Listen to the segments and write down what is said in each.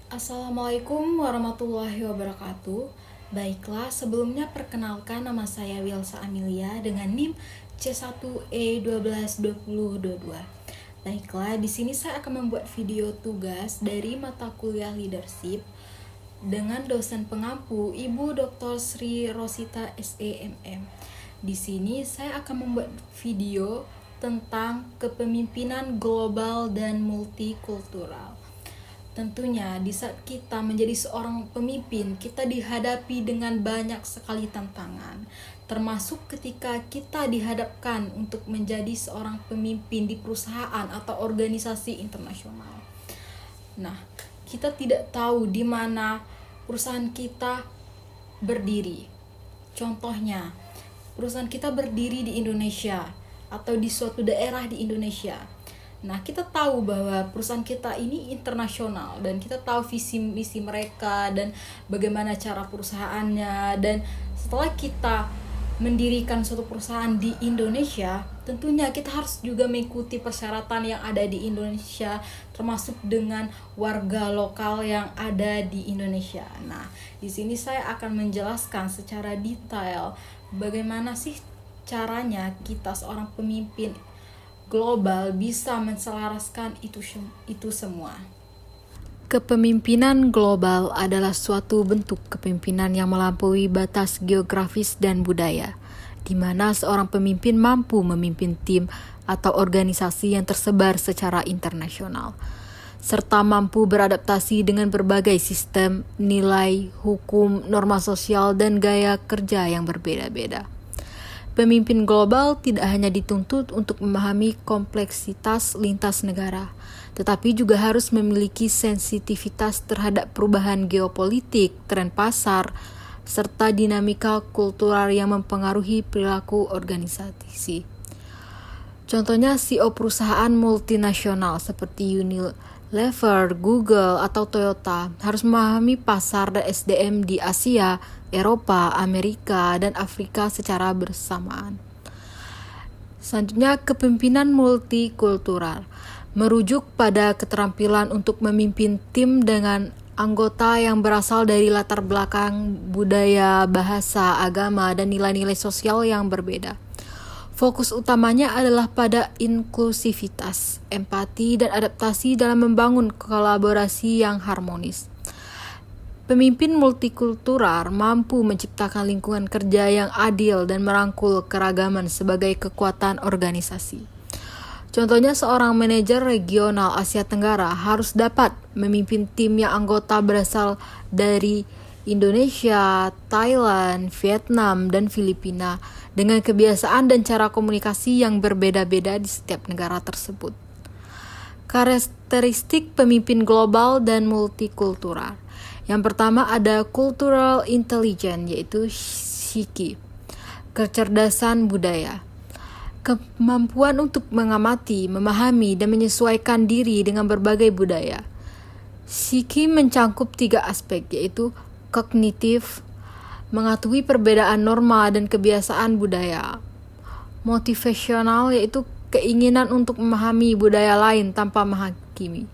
Assalamualaikum warahmatullahi wabarakatuh. Baiklah, sebelumnya perkenalkan nama saya Wilsa Amelia dengan NIM C1E122022. Baiklah, di sini saya akan membuat video tugas dari mata kuliah leadership dengan dosen pengampu Ibu Dr. Sri Rosita SEMM. Di sini saya akan membuat video tentang kepemimpinan global dan multikultural. Tentunya di saat kita menjadi seorang pemimpin, kita dihadapi dengan banyak sekali tantangan, termasuk ketika kita dihadapkan untuk menjadi seorang pemimpin di perusahaan atau organisasi internasional. Nah, kita tidak tahu di mana perusahaan kita berdiri. Contohnya, perusahaan kita berdiri di Indonesia atau di suatu daerah di Indonesia. Nah, kita tahu bahwa perusahaan kita ini internasional dan kita tahu visi misi mereka dan bagaimana cara perusahaannya. Dan setelah kita mendirikan suatu perusahaan di Indonesia, tentunya kita harus juga mengikuti persyaratan yang ada di Indonesia, termasuk dengan warga lokal yang ada di Indonesia. Nah, di sini saya akan menjelaskan secara detail bagaimana sih caranya kita seorang pemimpin global bisa menselaraskan itu semua. Kepemimpinan global adalah suatu bentuk kepemimpinan yang melampaui batas geografis dan budaya, di mana seorang pemimpin mampu memimpin tim atau organisasi yang tersebar secara internasional, serta mampu beradaptasi dengan berbagai sistem, nilai, hukum, norma sosial, dan gaya kerja yang berbeda-beda. Pemimpin global tidak hanya dituntut untuk memahami kompleksitas lintas negara, tetapi juga harus memiliki sensitivitas terhadap perubahan geopolitik, tren pasar, serta dinamika kultural yang mempengaruhi perilaku organisasi. Contohnya CEO perusahaan multinasional seperti Unilever, Google, atau Toyota harus memahami pasar dan SDM di Asia, Eropa, Amerika, dan Afrika secara bersamaan. Selanjutnya, kepemimpinan multikultural merujuk pada keterampilan untuk memimpin tim dengan anggota yang berasal dari latar belakang budaya, bahasa, agama, dan nilai-nilai sosial yang berbeda. Fokus utamanya adalah pada inklusivitas, empati, dan adaptasi dalam membangun kolaborasi yang harmonis. Pemimpin multikultural mampu menciptakan lingkungan kerja yang adil dan merangkul keragaman sebagai kekuatan organisasi. Contohnya, seorang manajer regional Asia Tenggara harus dapat memimpin tim yang anggota berasal dari Indonesia, Thailand, Vietnam, dan Filipina dengan kebiasaan dan cara komunikasi yang berbeda-beda di setiap negara tersebut. Karakteristik pemimpin global dan multikultural. Yang pertama ada cultural intelligence, yaitu SIKI, kecerdasan budaya. Kemampuan untuk mengamati, memahami, dan menyesuaikan diri dengan berbagai budaya. SIKI mencangkup 3 aspek, yaitu kognitif, mengetahui perbedaan norma dan kebiasaan budaya. Motivasional, yaitu keinginan untuk memahami budaya lain tanpa menghakimi.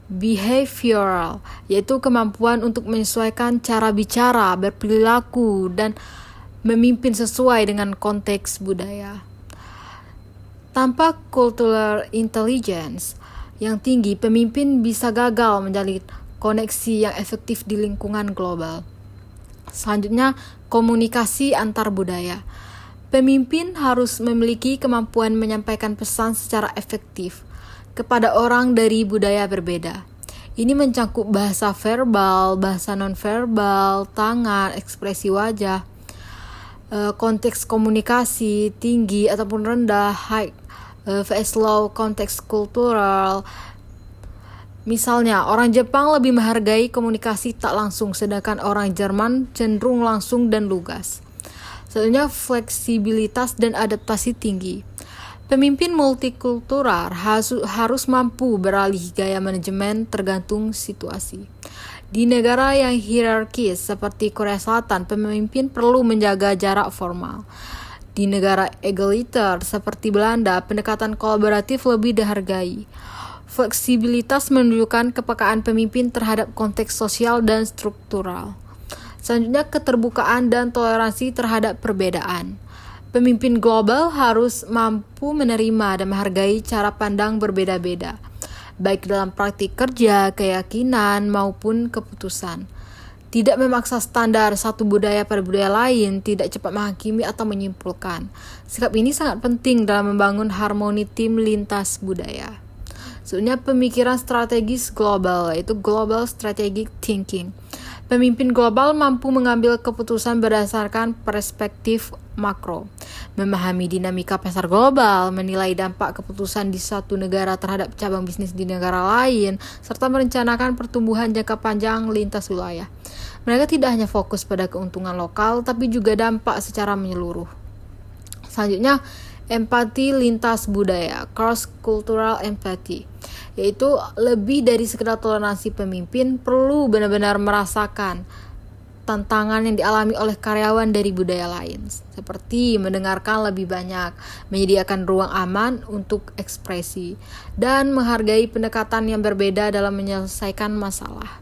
Behavioral, yaitu kemampuan untuk menyesuaikan cara bicara, berperilaku, dan memimpin sesuai dengan konteks budaya. Tanpa cultural intelligence yang tinggi, pemimpin bisa gagal menjalin koneksi yang efektif di lingkungan global. Selanjutnya, komunikasi antar budaya. Pemimpin harus memiliki kemampuan menyampaikan pesan secara efektif kepada orang dari budaya berbeda. Ini mencangkup bahasa verbal, bahasa nonverbal, tangan, ekspresi wajah, konteks komunikasi tinggi ataupun rendah, high vs low, konteks kultural. Misalnya, orang Jepang lebih menghargai komunikasi tak langsung, sedangkan orang Jerman cenderung langsung dan lugas. Selanjutnya, fleksibilitas dan adaptasi tinggi. Pemimpin multikultural harus mampu beralih gaya manajemen tergantung situasi. Di negara yang hierarkis seperti Korea Selatan, pemimpin perlu menjaga jarak formal. Di negara egaliter seperti Belanda, pendekatan kolaboratif lebih dihargai. Fleksibilitas menunjukkan kepekaan pemimpin terhadap konteks sosial dan struktural. Selanjutnya, keterbukaan dan toleransi terhadap perbedaan. Pemimpin global harus mampu menerima dan menghargai cara pandang berbeda-beda, baik dalam praktik kerja, keyakinan, maupun keputusan. Tidak memaksa standar satu budaya pada budaya lain, tidak cepat menghakimi atau menyimpulkan. Sikap ini sangat penting dalam membangun harmoni tim lintas budaya. Selanjutnya, pemikiran strategis global, yaitu Global Strategic Thinking. Pemimpin global mampu mengambil keputusan berdasarkan perspektif makro, memahami dinamika pasar global, menilai dampak keputusan di satu negara terhadap cabang bisnis di negara lain, serta merencanakan pertumbuhan jangka panjang lintas wilayah. Mereka tidak hanya fokus pada keuntungan lokal, tapi juga dampak secara menyeluruh. Selanjutnya, empati lintas budaya, cross-cultural empathy, yaitu lebih dari sekedar toleransi. Pemimpin perlu benar-benar merasakan tantangan yang dialami oleh karyawan dari budaya lain, seperti mendengarkan lebih banyak, menyediakan ruang aman untuk ekspresi, dan menghargai pendekatan yang berbeda dalam menyelesaikan masalah.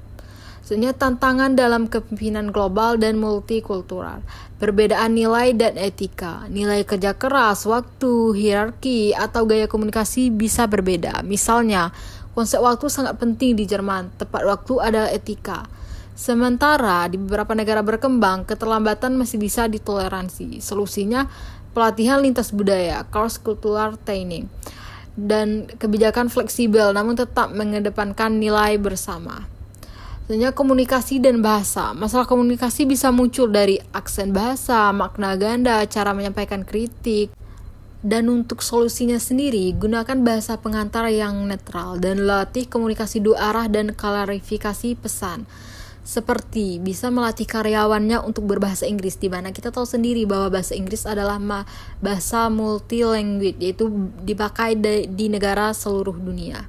Sebenarnya tantangan dalam kepemimpinan global dan multikultural, perbedaan nilai dan etika, nilai kerja keras, waktu, hierarki, atau gaya komunikasi bisa berbeda. Misalnya, konsep waktu sangat penting di Jerman, tepat waktu adalah etika. Sementara di beberapa negara berkembang, keterlambatan masih bisa ditoleransi. Solusinya, pelatihan lintas budaya, cross-cultural training, dan kebijakan fleksibel namun tetap mengedepankan nilai bersama. Sebenarnya komunikasi dan bahasa. Masalah komunikasi bisa muncul dari aksen bahasa, makna ganda, cara menyampaikan kritik. Dan untuk solusinya sendiri, gunakan bahasa pengantar yang netral dan latih komunikasi dua arah dan klarifikasi pesan. Seperti bisa melatih karyawannya untuk berbahasa Inggris, di mana kita tahu sendiri bahwa bahasa Inggris adalah bahasa multi-language, yaitu dipakai di negara seluruh dunia.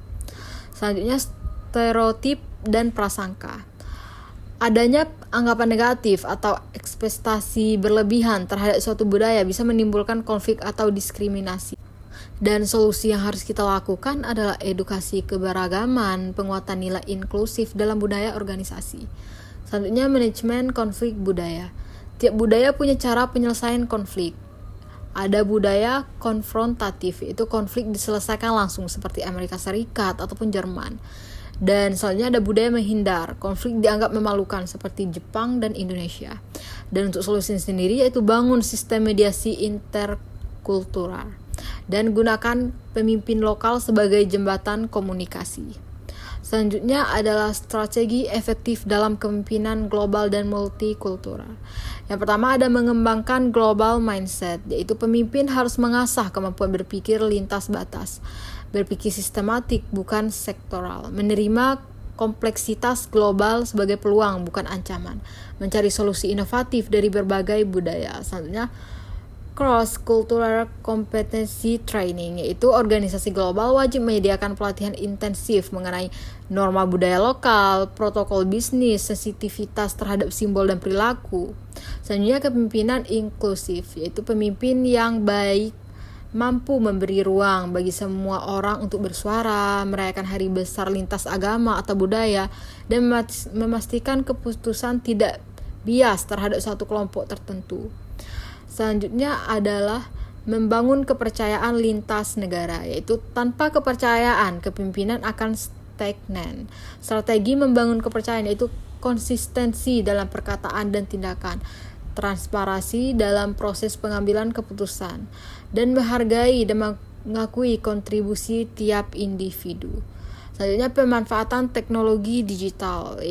Selanjutnya, stereotip dan prasangka. Adanya anggapan negatif atau ekspektasi berlebihan terhadap suatu budaya bisa menimbulkan konflik atau diskriminasi. Dan solusi yang harus kita lakukan adalah edukasi keberagaman, penguatan nilai inklusif dalam budaya organisasi. Selanjutnya, manajemen konflik budaya. Tiap budaya punya cara penyelesaian konflik. Ada budaya konfrontatif, yaitu konflik diselesaikan langsung seperti Amerika Serikat ataupun Jerman. Dan selanjutnya ada budaya menghindar, konflik dianggap memalukan seperti Jepang dan Indonesia. Dan untuk solusi sendiri yaitu bangun sistem mediasi interkultural dan gunakan pemimpin lokal sebagai jembatan komunikasi. Selanjutnya adalah strategi efektif dalam kepemimpinan global dan multikultural. Yang pertama ada mengembangkan global mindset, yaitu pemimpin harus mengasah kemampuan berpikir lintas batas. Berpikir sistematik bukan sektoral, menerima kompleksitas global sebagai peluang bukan ancaman, mencari solusi inovatif dari berbagai budaya. Selanjutnya, cross-cultural competency training, yaitu organisasi global wajib menyediakan pelatihan intensif mengenai norma budaya lokal, protokol bisnis, sensitivitas terhadap simbol dan perilaku. Selanjutnya, kepemimpinan inklusif, yaitu pemimpin yang baik mampu memberi ruang bagi semua orang untuk bersuara, merayakan hari besar lintas agama atau budaya, dan memastikan keputusan tidak bias terhadap suatu kelompok tertentu. Selanjutnya adalah membangun kepercayaan lintas negara, yaitu tanpa kepercayaan kepemimpinan akan stagnan. Strategi membangun kepercayaan yaitu konsistensi dalam perkataan dan tindakan, transparansi dalam proses pengambilan keputusan, dan menghargai dan mengakui kontribusi tiap individu. Selanjutnya, pemanfaatan teknologi digital,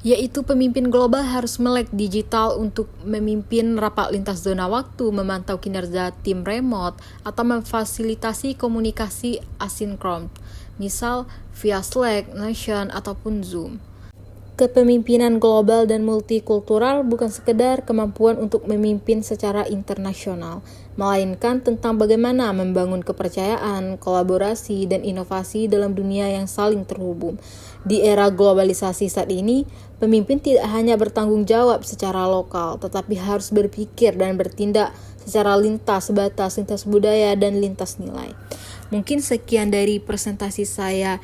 yaitu pemimpin global harus melek digital untuk memimpin rapat lintas zona waktu, memantau kinerja tim remote, atau memfasilitasi komunikasi asinkron, misal via Slack, Notion, ataupun Zoom. Kepemimpinan global dan multikultural bukan sekedar kemampuan untuk memimpin secara internasional, melainkan tentang bagaimana membangun kepercayaan, kolaborasi, dan inovasi dalam dunia yang saling terhubung. Di era globalisasi saat ini, pemimpin tidak hanya bertanggung jawab secara lokal, tetapi harus berpikir dan bertindak secara lintas batas, lintas budaya, dan lintas nilai. Mungkin sekian dari presentasi saya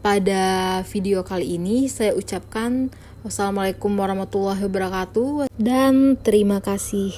Pada video kali ini saya ucapkan wassalamualaikum warahmatullahi wabarakatuh dan terima kasih.